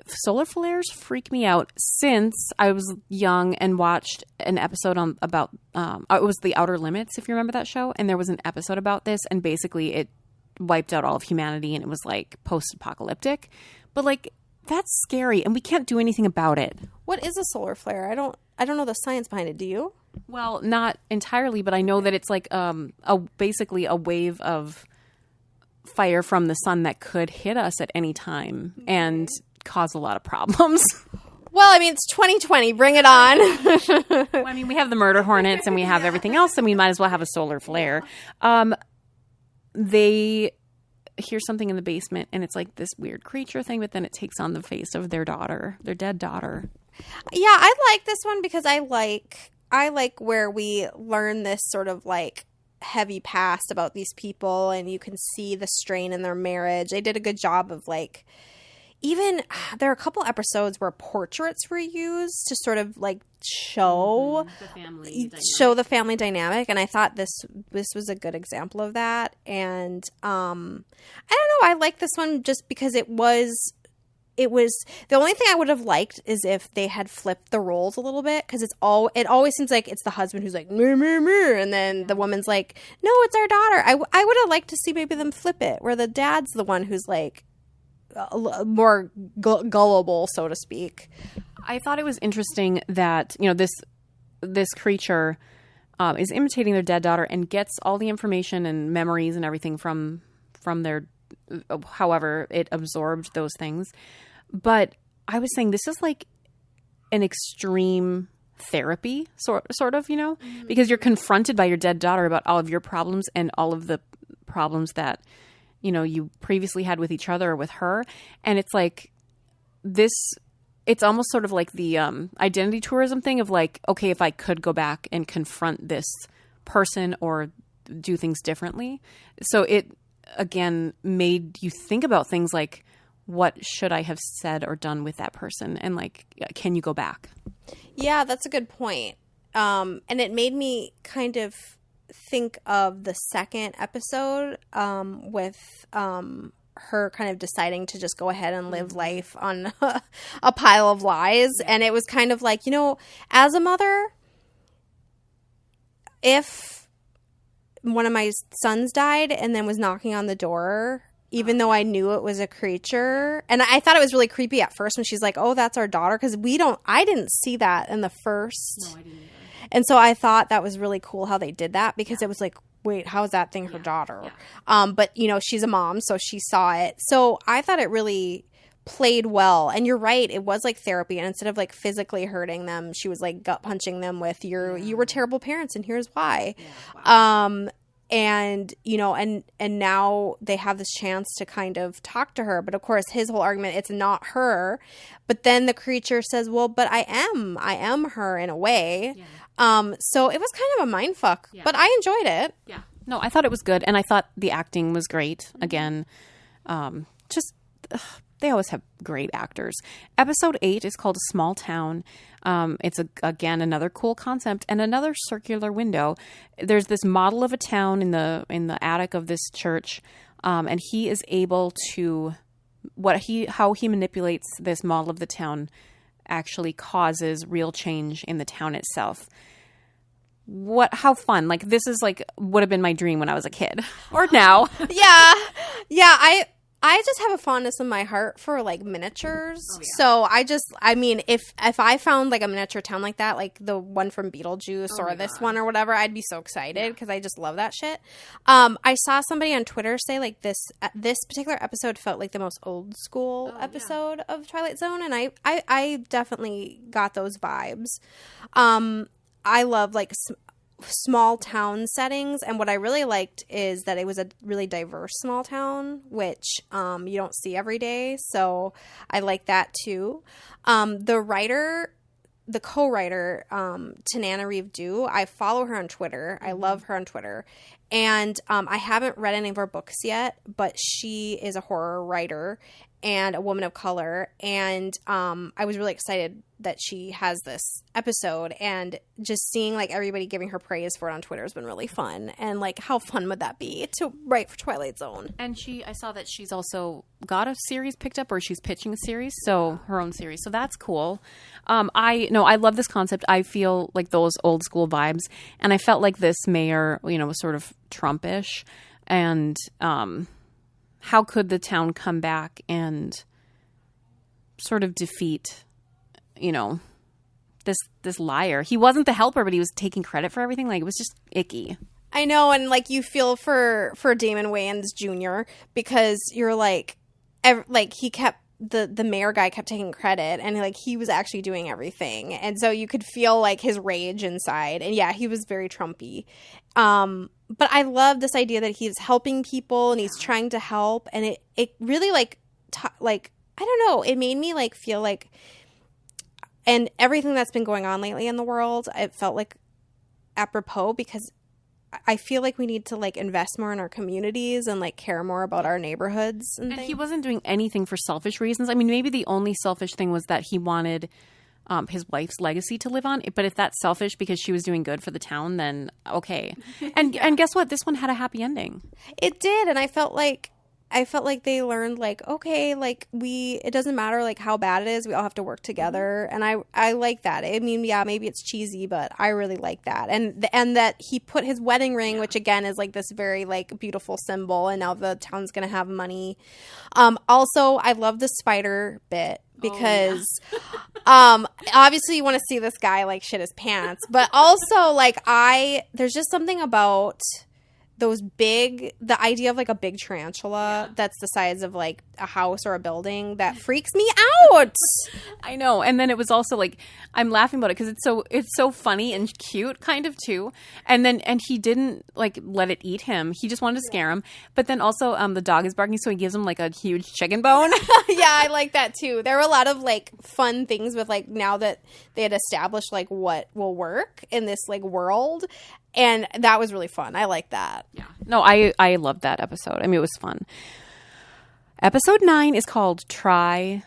Solar flares freak me out since I was young and watched an episode about it was The Outer Limits, if you remember that show. And there was an episode about this, and basically it wiped out all of humanity, and it was, like, post-apocalyptic. But, like, that's scary, and we can't do anything about it. What is a solar flare? I don't know the science behind it. Do you? Well, not entirely, but I know that it's like basically a wave of fire from the sun that could hit us at any time and cause a lot of problems. Well, I mean, it's 2020. Bring it on. Well, I mean, we have the murder hornets and we have everything else, and we might as well have a solar flare. They hear something in the basement, and it's like this weird creature thing, but then it takes on the face of their dead daughter. Yeah, I like this one because I like where we learn this sort of, like, heavy past about these people, and you can see the strain in their marriage. They did a good job of, like, even there are a couple episodes where portraits were used to sort of, like, show the family dynamic, and I thought this was a good example of that. And I don't know, I like this one just because it was it was the only thing I would have liked is if they had flipped the roles a little bit, because it always seems like it's the husband who's like meh, meh, meh, and then the woman's like, no, it's our daughter. I would have liked to see maybe them flip it, where the dad's the one who's like more gullible, so to speak. I thought it was interesting that, you know, this creature is imitating their dead daughter and gets all the information and memories and everything from their, however it absorbed those things. But I was saying this is like an extreme therapy sort of, you know, because you're confronted by your dead daughter about all of your problems and all of the problems that, you know, you previously had with each other or with her. And it's like this, it's almost sort of like the identity tourism thing of like, okay, if I could go back and confront this person or do things differently. So it, again, made you think about things like, what should I have said or done with that person? And like, can you go back? Yeah, that's a good point. And it made me kind of think of the second episode with her kind of deciding to just go ahead and live life on a pile of lies. And it was kind of like, you know, as a mother, if one of my sons died and then was knocking on the door, even though I knew it was a creature. And I thought it was really creepy at first when she's like, oh, that's our daughter. Because I didn't see that in the first. No, I didn't either. And so I thought that was really cool how they did that, because it was like, wait, how is that thing her daughter? Yeah. But, you know, she's a mom, so she saw it. So I thought it really played well. And you're right, it was like therapy. And instead of like physically hurting them, she was like gut punching them with you were terrible parents and here's why. Yeah, wow. And, you know, and now they have this chance to kind of talk to her. But of course, his whole argument, it's not her. But then the creature says, well, but I am her in a way. Yeah. So it was kind of a mind fuck, but I enjoyed it. Yeah. No, I thought it was good. And I thought the acting was great. Again, they always have great actors. Episode 8 is called A Small Town. It's again another cool concept and another circular window. There's this model of a town in the attic of this church, and he is able to how he manipulates this model of the town actually causes real change in the town itself. How fun. Like, this is like would have been my dream when I was a kid or now. Yeah. I just have a fondness in my heart for like miniatures. Oh, yeah. So I mean, if I found like a miniature town like that, like the one from Beetlejuice or this one or whatever, I'd be so excited because I just love that shit. I saw somebody on Twitter say like this particular episode felt like the most old school episode of Twilight Zone. And I definitely got those vibes. I love like small town settings, and what I really liked is that it was a really diverse small town, which you don't see every day, so I like that too. The co-writer, Tanana Reeve Dew, I follow her on Twitter. I love her on Twitter, and I haven't read any of her books yet, but she is a horror writer and a woman of color, and I was really excited that she has this episode, and just seeing like everybody giving her praise for it on Twitter has been really fun. And like, how fun would that be to write for Twilight Zone? And I saw that she's also got a series picked up, or she's pitching a series, so her own series, so that's cool. I love this concept. I feel like those old school vibes, and I felt like this mayor, you know, was sort of Trumpish, and how could the town come back and sort of defeat, you know, this liar? He wasn't the helper, but he was taking credit for everything. Like, it was just icky. I know, and like you feel for Damon Wayans Jr. because you're like he kept the mayor guy kept taking credit, and like he was actually doing everything, and so you could feel like his rage inside. And yeah, he was very Trumpy. But I love this idea that he's helping people and he's trying to help, and it really like I don't know, it made me like feel like, and everything that's been going on lately in the world, it felt like apropos, because I feel like we need to like invest more in our communities and like care more about our neighborhoods and things. He wasn't doing anything for selfish reasons. I mean, maybe the only selfish thing was that he wanted his wife's legacy to live on. But if that's selfish because she was doing good for the town, then okay. And guess what? This one had a happy ending. It did, and I felt like I felt like they learned, like, okay, like, it doesn't matter, like, how bad it is. We all have to work together. And I like that. I mean, yeah, maybe it's cheesy, but I really like that. And that he put his wedding ring, which, again, is, like, this very, like, beautiful symbol. And now the town's going to have money. Also, I love the spider bit. Because obviously you want to see this guy, like, shit his pants. But also, like, there's just something about the idea of, like, a big tarantula that's the size of, like, a house or a building that freaks me out. I know. And then it was also, like, I'm laughing about it because it's so funny and cute, kind of, too. And he didn't, like, let it eat him. He just wanted to scare him. But then also the dog is barking, so he gives him, like, a huge chicken bone. Yeah, I like that too. There were a lot of, like, fun things with, like, now that they had established, like, what will work in this, like, world. And that was really fun. I like that. Yeah. No, I loved that episode. I mean, it was fun. Episode 9 is called Try,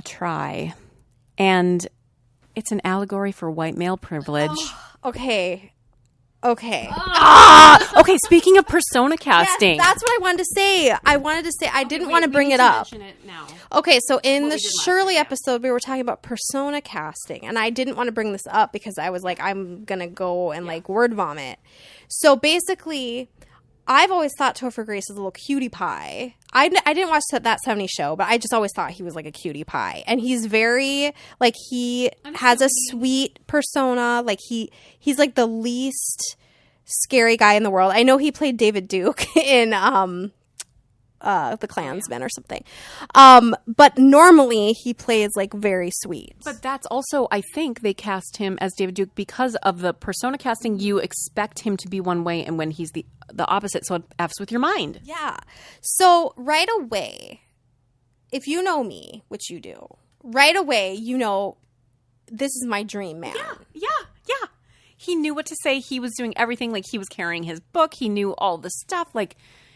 Try. And it's an allegory for white male privilege. Okay. Okay, speaking of persona casting. Yes, that's what I wanted to say. I didn't want to bring it up. It now. Okay, so in the Shirley episode, we were talking about persona casting, and I didn't want to bring this up because I was like, I'm going to go and, like, word vomit. So basically, I've always thought Topher Grace is a little cutie pie. I didn't watch that 70s show, but I just always thought he was, like, a cutie pie. And he's very, like, he has a sweet persona. Like, he's, like, the least scary guy in the world. I know he played David Duke in The Klansman or something. But normally he plays, like, very sweet. But that's also, I think they cast him as David Duke because of the persona casting. You expect him to be one way, and when he's the opposite, so it F's with your mind. Yeah. So right away, if you know me, which you do, right away, you know, this is my dream man. Yeah. He knew what to say. He was doing everything. Like, he was carrying his book. He knew all the stuff. Like,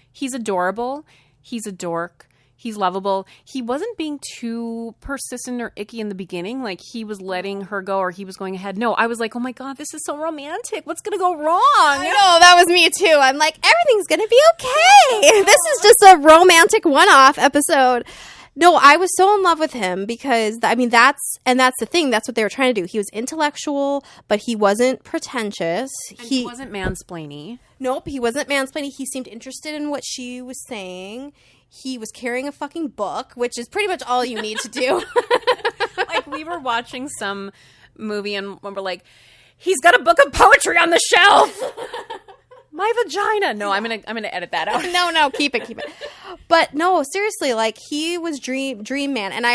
he's adorable. He's a dork. He's lovable. He wasn't being too persistent or icky in the beginning. Like, he was letting her go, or he was going ahead. No, I was like, oh my God, this is so romantic. What's going to go wrong? I know, that was me too. I'm like, everything's going to be okay. This is just a romantic one-off episode. No, I was so in love with him because, I mean, that's the thing. That's what they were trying to do. He was intellectual, but he wasn't pretentious. And he wasn't mansplaining. Nope, he wasn't mansplaining. He seemed interested in what she was saying. He was carrying a fucking book, which is pretty much all you need to do. Like, we were watching some movie and we're like, he's got a book of poetry on the shelf. My vagina. No, I'm gonna edit that out. No, keep it. But no, seriously, like, he was dream man, and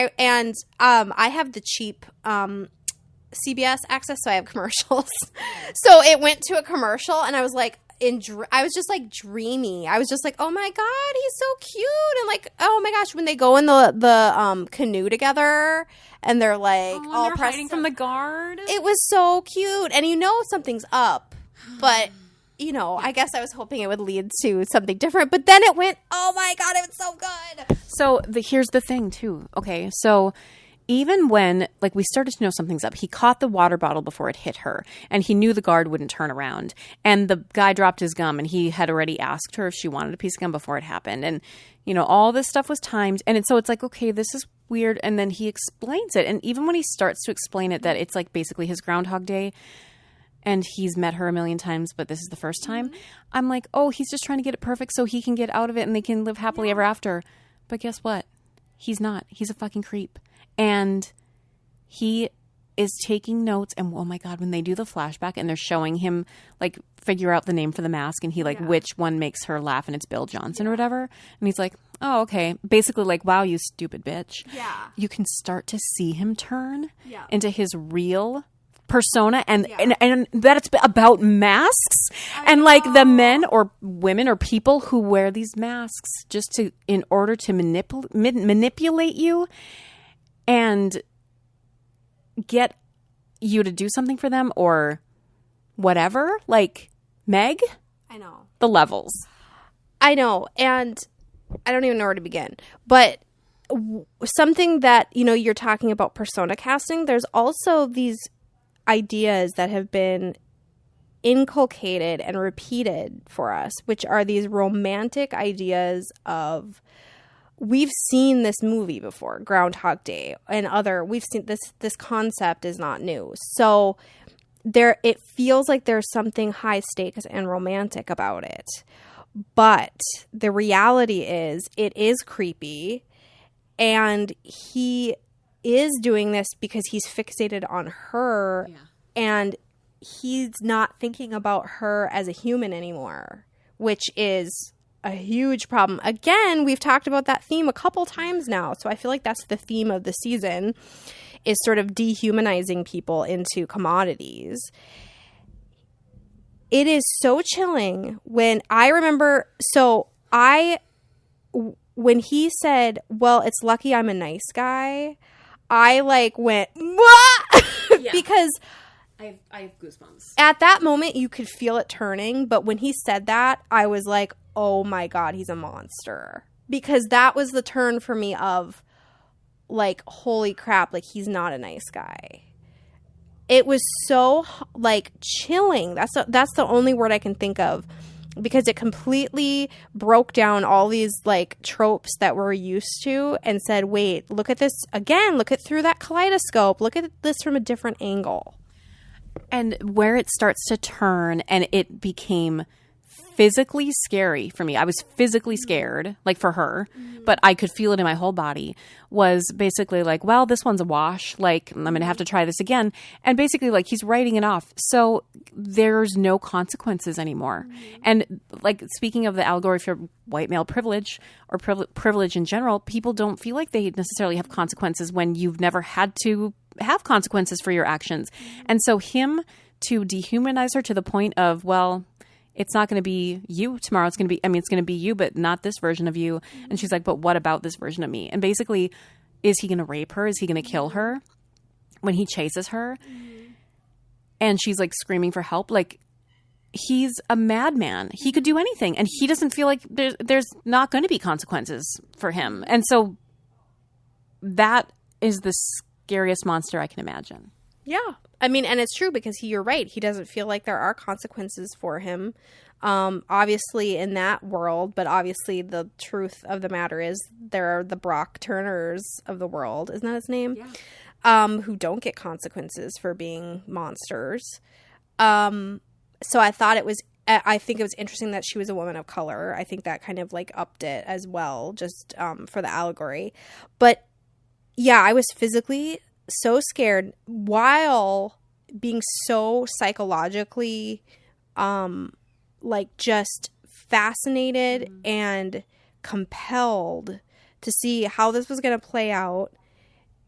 I have the cheap CBS access, so I have commercials. So it went to a commercial, and I was like, I was just, like, dreamy. I was just like, oh my God, he's so cute, and, like, oh my gosh, when they go in the canoe together, and they're like all they're hiding from the guard. It was so cute, and you know something's up, but. You know, I guess I was hoping it would lead to something different, but then it went, oh my God, it was so good. So here's the thing too. Okay. So even when, like, we started to know something's up, he caught the water bottle before it hit her, and he knew the guard wouldn't turn around, and the guy dropped his gum, and he had already asked her if she wanted a piece of gum before it happened. And, you know, all this stuff was timed. And so it's like, okay, this is weird. And then he explains it. And even when he starts to explain it, that it's like basically his Groundhog Day, and he's met her a million times, but this is the first time. Mm-hmm. I'm like, oh, he's just trying to get it perfect so he can get out of it and they can live happily ever after. But guess what? He's not. He's a fucking creep. And he is taking notes. And oh my God, when they do the flashback and they're showing him, like, figure out the name for the mask, and he, like, which one makes her laugh, and it's Bill Johnson or whatever. And he's like, oh, okay. Basically, like, wow, you stupid bitch. Yeah. You can start to see him turn into his real persona, and that it's about masks and like the men or women or people who wear these masks just in order to manipulate you and get you to do something for them or whatever. Like, Meg, I know the levels. I know, and I don't even know where to begin. But something that, you know, you're talking about persona casting, there's also these ideas that have been inculcated and repeated for us, which are these romantic ideas of we've seen this movie before, Groundhog Day, and we've seen this concept is not new. So it feels like there's something high stakes and romantic about it. But the reality is it is creepy, and he is doing this because he's fixated on her, and he's not thinking about her as a human anymore, which is a huge problem. Again, we've talked about that theme a couple times now, so I feel like that's the theme of the season, is sort of dehumanizing people into commodities. It is so chilling when I remember, when he said, well, it's lucky I'm a nice guy, I like went, what? Because I have goosebumps. At that moment, you could feel it turning. But when he said that, I was like, oh my God, he's a monster. Because that was the turn for me of like, holy crap, like he's not a nice guy. It was so like chilling. That's the only word I can think of, because it completely broke down all these like tropes that we're used to and said, wait, look at this again. Look at through that kaleidoscope. Look at this from a different angle. And where it starts to turn and it became physically scary for me. I was physically scared, like for her, but I could feel it in my whole body, was basically like, well, this one's a wash. Like, I'm going to have to try this again. And basically like he's writing it off. So there's no consequences anymore. And like, speaking of the allegory for white male privilege or privilege in general, people don't feel like they necessarily have consequences when you've never had to have consequences for your actions. And so him to dehumanize her to the point of, well, it's not going to be you tomorrow. It's going to be, it's going to be you, but not this version of you. And she's like, but what about this version of me? And basically, is he going to rape her? Is he going to kill her when he chases her? And she's like screaming for help. Like, he's a madman. He could do anything. And he doesn't feel like there's not going to be consequences for him. And so that is the scariest monster I can imagine. Yeah. And it's true, because you're right. He doesn't feel like there are consequences for him, obviously in that world. But obviously the truth of the matter is there are the Brock Turners of the world. Isn't that his name? Yeah. Who don't get consequences for being monsters. So I think it was interesting that she was a woman of color. I think that kind of like upped it as well, just for the allegory. But yeah, I was physically so scared while being so psychologically like just fascinated and compelled to see how this was going to play out,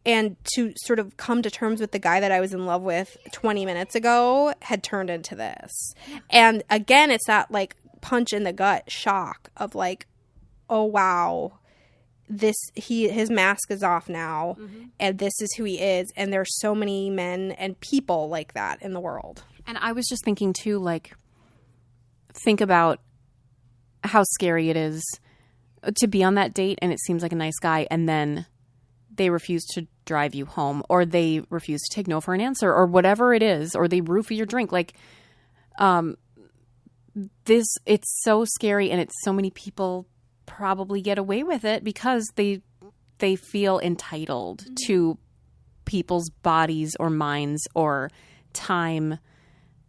and to sort of come to terms with the guy that I was in love with 20 minutes ago had turned into this. And again, it's that like punch in the gut shock of like, oh wow, his mask is off now, and this is who he is, and there's so many men and people like that in the world. And I was just thinking too, like, think about how scary it is to be on that date and it seems like a nice guy, and then they refuse to drive you home, or they refuse to take no for an answer, or whatever it is, or they roofie your drink. Like, it's so scary, and it's so many people probably get away with it because they feel entitled to people's bodies or minds or time,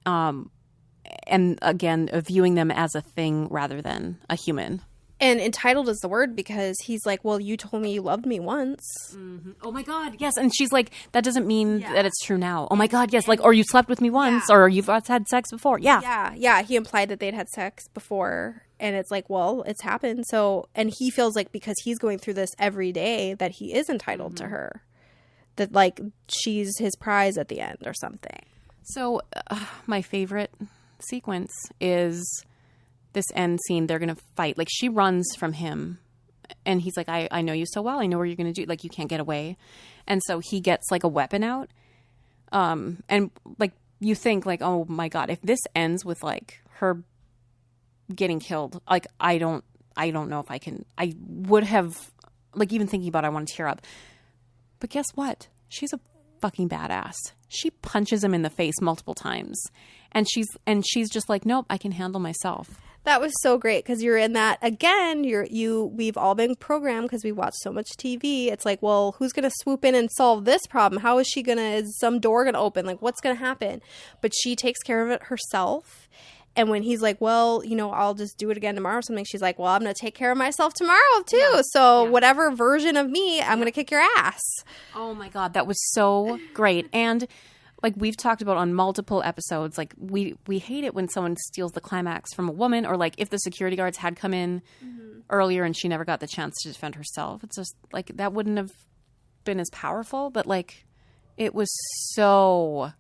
and again, viewing them as a thing rather than a human. And entitled is the word, because he's like, well, you told me you loved me once. Oh my God, yes. And she's like, that doesn't mean that it's true now. Oh my God, yes. Like, or you slept with me once, or you've had sex before. Yeah. He implied that they'd had sex before. And it's like, well, it's happened. So, and he feels like because he's going through this every day that he is entitled to her. That like she's his prize at the end or something. So my favorite sequence is this end scene. They're going to fight. Like, she runs from him and he's like, I know you so well. I know what you're going to do. Like, you can't get away. And so he gets like a weapon out. And like, you think like, oh my God, if this ends with like her getting killed, like, I don't know if I would have, like, even thinking about it, I want to tear up. But guess what? She's a fucking badass. She punches him in the face multiple times. And she's just like, nope, I can handle myself. That was so great because you're in that again. We've all been programmed because we watch so much TV. It's like, well, who's gonna swoop in and solve this problem? How is she gonna? Is some door gonna open? Like, what's gonna happen? But she takes care of it herself. And when he's like, well, I'll just do it again tomorrow or something, she's like, well, I'm gonna take care of myself tomorrow too. Yeah. So whatever version of me, I'm gonna kick your ass. Oh my God, that was so great. And like we've talked about on multiple episodes, like we hate it when someone steals the climax from a woman, or like if the security guards had come in earlier and she never got the chance to defend herself. It's just like that wouldn't have been as powerful, but like it was so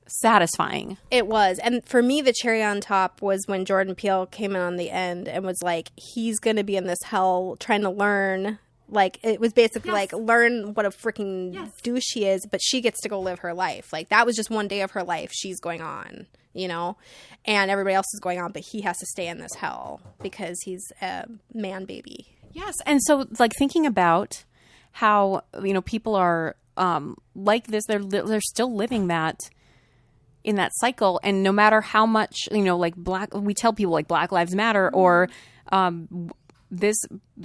satisfying. It was. And for me, the cherry on top was when Jordan Peele came in on the end and was like, he's going to be in this hell trying to learn. Like, it was basically like, learn what a freaking douche she is, but she gets to go live her life. Like, that was just one day of her life she's going on, and everybody else is going on, but he has to stay in this hell because he's a man baby. Yes. And so, like, thinking about how, people are like this, they're still living that in that cycle. And no matter how much, like we tell people like Black Lives Matter or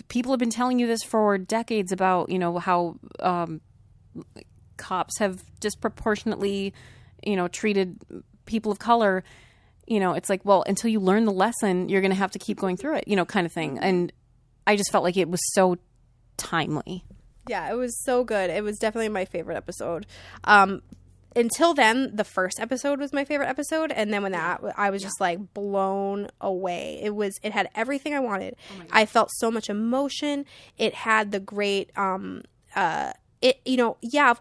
people have been telling you this for decades about, how cops have disproportionately, treated people of color. It's like, well, until you learn the lesson, you're going to have to keep going through it, kind of thing. And I just felt like it was so timely. Yeah, it was so good. It was definitely my favorite episode. Until then, the first episode was my favorite episode, and then when that, I was just like blown away. It had everything I wanted. Oh, I felt so much emotion. It had the great, of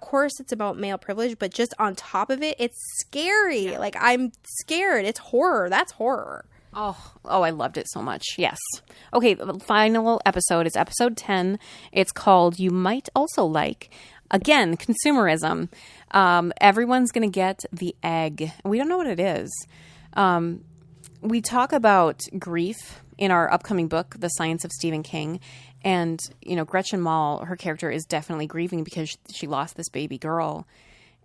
course it's about male privilege, but just on top of it, it's scary. Yeah. Like, I'm scared. It's horror. That's horror. Oh, I loved it so much. Yes. Okay, the final episode is episode 10. It's called You Might Also Like. Again, consumerism. Everyone's going to get the egg. We don't know what it is. We talk about grief in our upcoming book, The Science of Stephen King. And, Gretchen Mol, her character is definitely grieving because she lost this baby girl.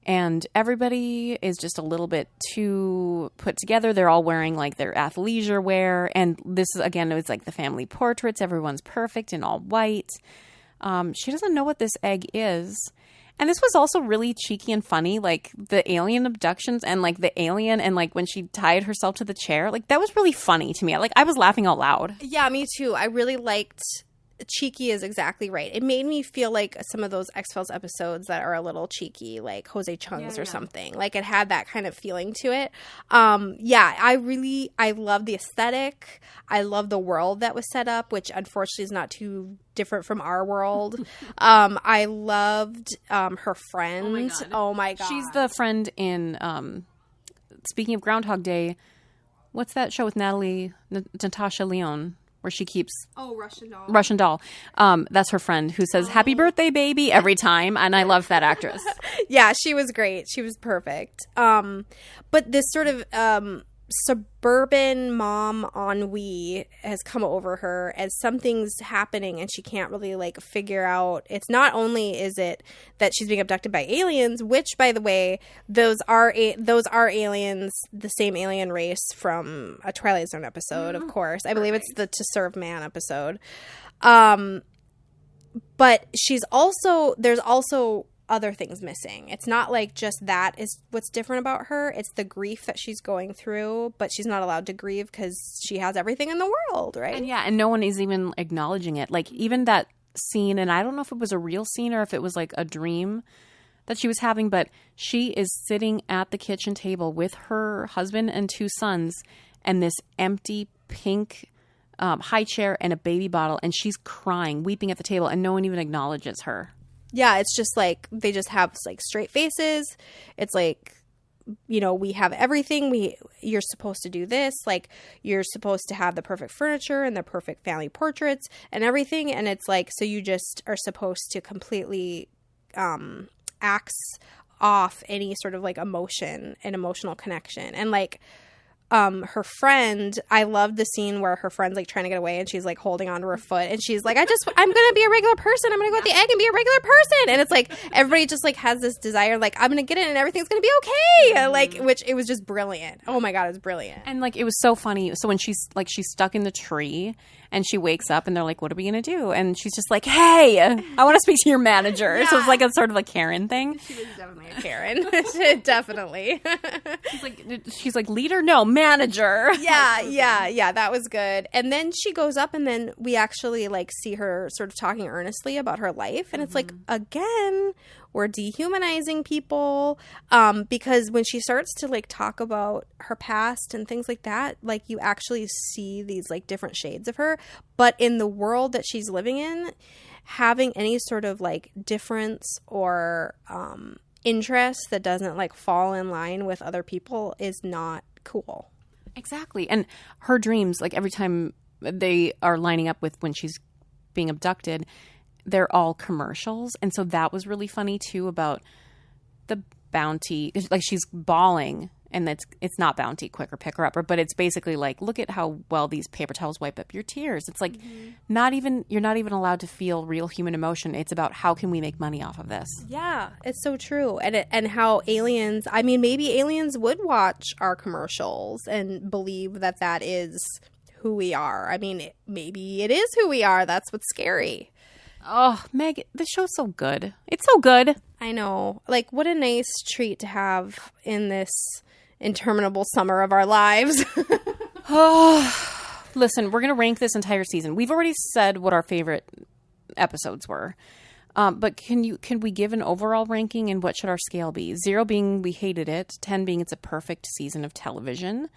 And everybody is just a little bit too put together. They're all wearing like their athleisure wear. And this is, again, it was like the family portraits. Everyone's perfect in all white. She doesn't know what this egg is. And this was also really cheeky and funny, like the alien abductions and like the alien and like when she tied herself to the chair. Like that was really funny to me. Like I was laughing out loud. Yeah, me too. I really liked cheeky is exactly right. It made me feel like some of those X-Files episodes that are a little cheeky, like Jose Chung's or something. Like it had that kind of feeling to it. I love the aesthetic. I love the world that was set up, which unfortunately is not too different from our world. I loved her friend. Oh my God. She's the friend in, speaking of Groundhog Day, what's that show with Natasha Lyonne? Where she keeps... Oh, Russian Doll. Russian Doll. That's her friend who says, happy birthday, baby, every time. And I love that actress. Yeah, she was great. She was perfect. But this sort of suburban mom ennui has come over her as something's happening and she can't really like figure out. It's not only is it that she's being abducted by aliens, which by the way, those are aliens, the same alien race from a Twilight Zone episode, of course. I believe it's the To Serve Man episode. But there's also other things missing. It's not like just that is what's different about her. It's the grief that she's going through, but she's not allowed to grieve because she has everything in the world, right? And no one is even acknowledging it. Like even that scene, and I don't know if it was a real scene or if it was like a dream that she was having, but she is sitting at the kitchen table with her husband and two sons and this empty pink high chair and a baby bottle, and she's crying, weeping at the table, and no one even acknowledges her. Yeah, it's just like they just have like straight faces. It's like, we have everything. You're supposed to do this. Like you're supposed to have the perfect furniture and the perfect family portraits and everything. And it's like, so you just are supposed to completely axe off any sort of like emotion and emotional connection. And like, her friend, I love the scene where her friend's like trying to get away and she's like holding onto her foot and she's like, I'm gonna be a regular person. I'm gonna go at the egg and be a regular person. And it's like everybody just like has this desire, like I'm gonna get in and everything's gonna be okay. Like, which it was just brilliant. Oh my God, it was brilliant. And like it was so funny. So when she's stuck in the tree and she wakes up and they're like, what are we gonna do? And she's just like, hey, I want to speak to your manager. So it's like a sort of a Karen thing. She was definitely a Karen. Definitely. She's like, leader? No, manager. Yeah. That was good. And then she goes up and then we actually like see her sort of talking earnestly about her life. And it's like, again, we're dehumanizing people. Because when she starts to like talk about her past and things like that, like you actually see these like different shades of her. But in the world that she's living in, having any sort of like difference or interest that doesn't like fall in line with other people is not cool. Exactly. And her dreams, like every time they are lining up with when she's being abducted, they're all commercials. And so that was really funny too about the bounty. Like she's bawling and it's not bounty, quick or pick her up, but it's basically like, look at how well these paper towels wipe up your tears. It's like you're not even allowed to feel real human emotion. It's about how can we make money off of this? Yeah, it's so true. And how aliens, I mean, maybe aliens would watch our commercials and believe that that is who we are. I mean, maybe it is who we are. That's what's scary. Oh, Meg, this show's so good. It's so good. I know. Like, what a nice treat to have in this interminable summer of our lives. Oh, listen, we're going to rank this entire season. We've already said what our favorite episodes were. But can we give an overall ranking, and what should our scale be? 0 being we hated it, 10 being it's a perfect season of television.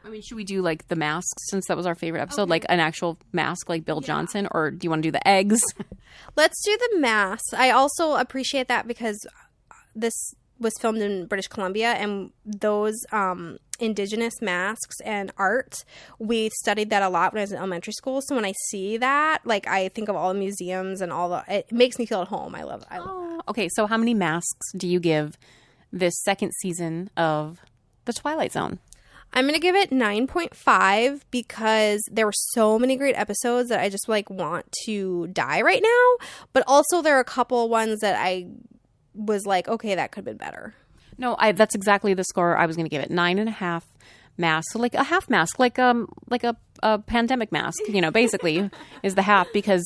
I mean, should we do like the masks since that was our favorite episode? Okay. Like an actual mask like Bill Johnson, or do you want to do the eggs? Let's do the masks. I also appreciate that because this was filmed in British Columbia, and those indigenous masks and art, we studied that a lot when I was in elementary school. So when I see that, like I think of all the museums and it makes me feel at home. I love it. Okay, so how many masks do you give this second season of The Twilight Zone? I'm going to give it 9.5 because there were so many great episodes that I just like want to die right now. But also there are a couple ones that I was like, okay, that could have been better. No, that's exactly the score I was going to give it. 9.5 masks. So like a half mask, like a pandemic mask, basically is the half because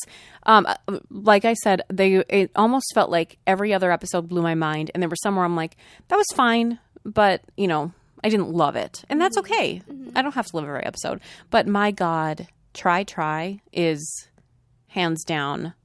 like I said, it almost felt like every other episode blew my mind. And there were some where I'm like, that was fine, but I didn't love it. And that's okay. I don't have to love every episode. But my God, Try is hands down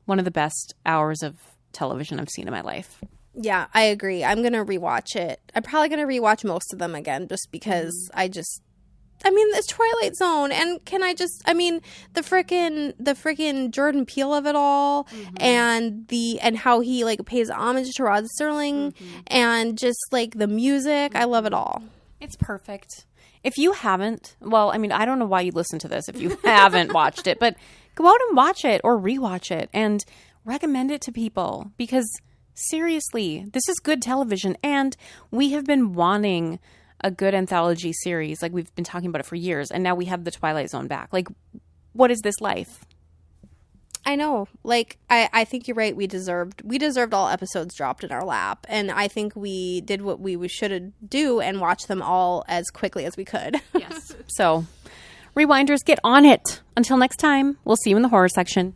one of the best hours of television I've seen in my life. Yeah, I agree. I'm going to rewatch it. I'm probably going to rewatch most of them again just because it's Twilight Zone. And the freaking Jordan Peele of it all and how he like pays homage to Rod Serling and just like the music. I love it all. It's perfect. If you haven't, I don't know why you listen to this if you haven't watched it, but go out and watch it or rewatch it and recommend it to people because seriously, this is good television and we have been wanting a good anthology series. Like we've been talking about it for years and now we have the Twilight Zone back. Like what is this life? I know. Like I think you're right. We deserved all episodes dropped in our lap. And I think we did what we should do and watch them all as quickly as we could. Yes. So rewinders, get on it. Until next time, we'll see you in the horror section.